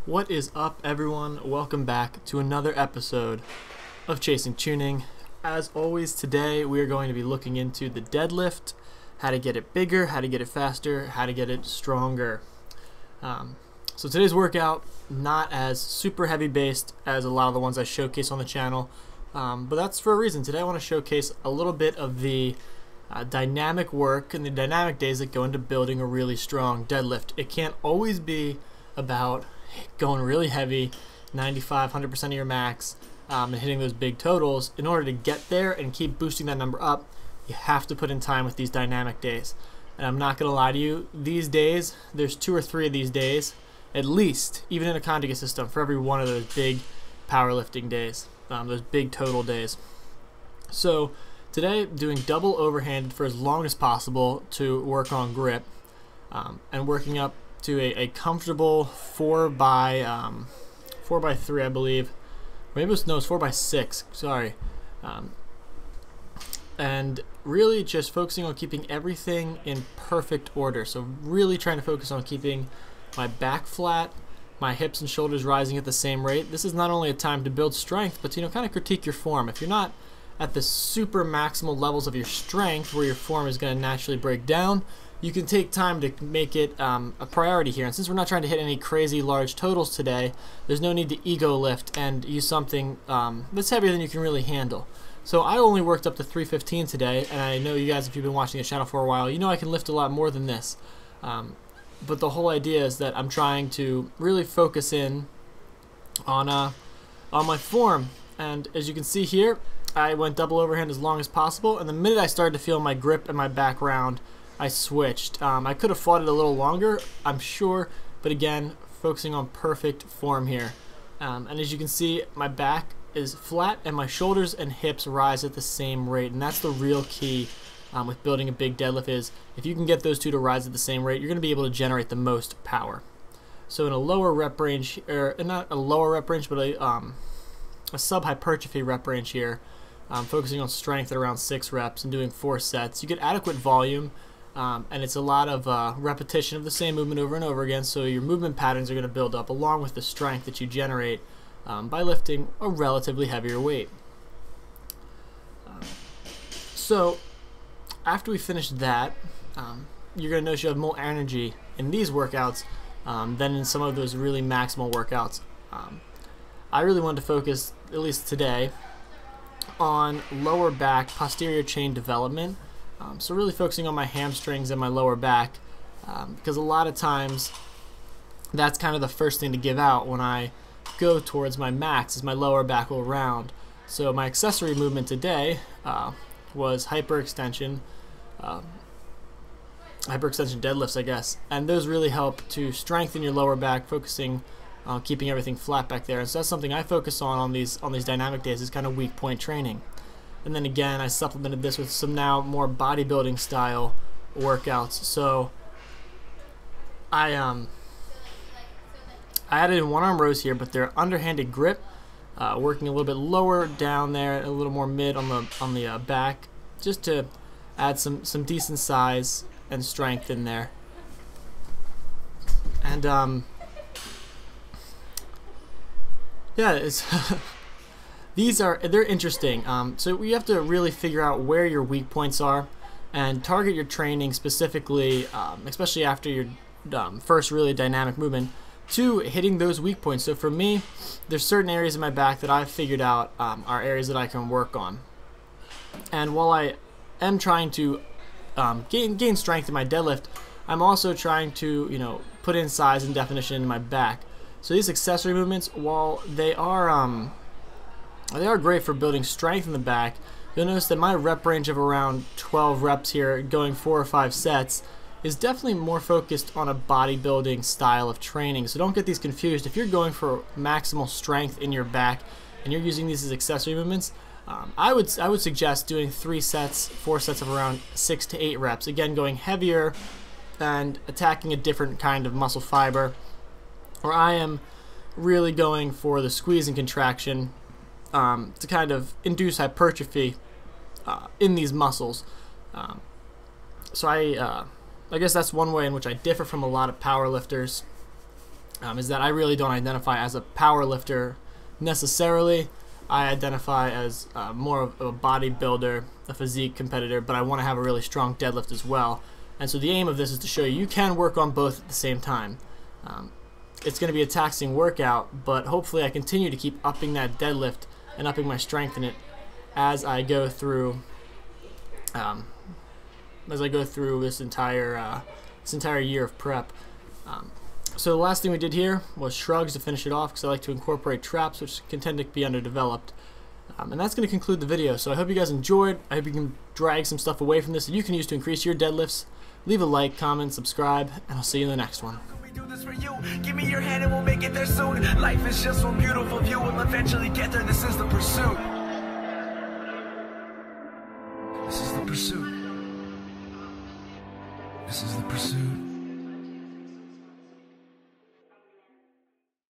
What is up, everyone? Welcome back to another episode of Chasing Chewning. As always, today we are going to be looking into the deadlift, how to get it bigger, how to get it faster, how to get it stronger. So today's workout, not as super heavy based as a lot of the ones I showcase on the channel, but that's for a reason. Today I want to showcase a little bit of the dynamic work and the dynamic days that go into building a really strong deadlift. It can't always be about going really heavy, 95, 100% of your max, and hitting those big totals. In order to get there and keep boosting that number up, you have to put in time with these dynamic days. And I'm not going to lie to you, these days, there's 2 or 3 of these days, at least, even in a conjugate system, for every one of those big powerlifting days, those big total days. So today, doing double overhanded for as long as possible to work on grip, and working up to a comfortable 4 by 3, I believe. Maybe it's 4 by 6. Sorry. And really just focusing on keeping everything in perfect order. So really trying to focus on keeping my back flat, my hips and shoulders rising at the same rate. This is not only a time to build strength, but to kind of critique your form. If you're not at the super maximal levels of your strength, where your form is going to naturally break down, you can take time to make it a priority here. And since we're not trying to hit any crazy large totals today, there's no need to ego lift and use something that's heavier than you can really handle. So I only worked up to 315 today, and I know you guys, if you've been watching the channel for a while, you know I can lift a lot more than this. But the whole idea is that I'm trying to really focus in on my form. And as you can see here, I went double overhand as long as possible, and the minute I started to feel my grip and my back round, I switched. I could have fought it a little longer, I'm sure, but again, focusing on perfect form here. And as you can see, my back is flat and my shoulders and hips rise at the same rate, and that's the real key with building a big deadlift. Is if you can get those two to rise at the same rate, you're going to be able to generate the most power. So in a lower rep range, or not a lower rep range, but a sub-hypertrophy rep range here, focusing on strength at around 6 reps and doing 4 sets, you get adequate volume. And it's a lot of repetition of the same movement over and over again, so your movement patterns are going to build up along with the strength that you generate by lifting a relatively heavier weight. So after we finish that, you're going to notice you have more energy in these workouts than in some of those really maximal workouts. I really wanted to focus, at least today, on lower back posterior chain development. So really focusing on my hamstrings and my lower back, because a lot of times that's kind of the first thing to give out when I go towards my max, is my lower back will round. So my accessory movement today was hyperextension deadlifts, I guess, and those really help to strengthen your lower back, focusing on keeping everything flat back there. And so that's something I focus on these dynamic days, is kind of weak point training. And then again, I supplemented this with some now more bodybuilding style workouts. So I added in one arm rows here, but they're underhanded grip, working a little bit lower down there, a little more mid on the back, just to add some decent size and strength in there. And yeah, it's they're interesting. So you have to really figure out where your weak points are and target your training specifically, especially after your first really dynamic movement, to hitting those weak points. So for me, there's certain areas in my back that I've figured out are areas that I can work on. And while I am trying to gain strength in my deadlift, I'm also trying to put in size and definition in my back. So these accessory movements, while they are great for building strength in the back, you'll notice that my rep range of around 12 reps here, going 4 or 5 sets, is definitely more focused on a bodybuilding style of training. So don't get these confused. If you're going for maximal strength in your back and you're using these as accessory movements, I would suggest doing 3 sets, 4 sets of around 6 to 8 reps. Again, going heavier and attacking a different kind of muscle fiber. Or I am really going for the squeeze and contraction to kind of induce hypertrophy in these muscles. So I guess that's one way in which I differ from a lot of power lifters. is that I really don't identify as a power lifter necessarily. I identify as more of a bodybuilder, a physique competitor, but I want to have a really strong deadlift as well. And so the aim of this is to show you can work on both at the same time. It's going to be a taxing workout, but hopefully I continue to keep upping that deadlift and upping my strength in it as I go through this entire year of prep. So the last thing we did here was shrugs to finish it off, because I like to incorporate traps, which can tend to be underdeveloped. And that's going to conclude the video. So I hope you guys enjoyed. I hope you can drag some stuff away from this that you can use to increase your deadlifts. Leave a like, comment, subscribe, and I'll see you in the next one. Give me your hand and we'll make it there soon. Life is just one beautiful view. We'll eventually get there. This is the pursuit. This is the pursuit. This is the pursuit.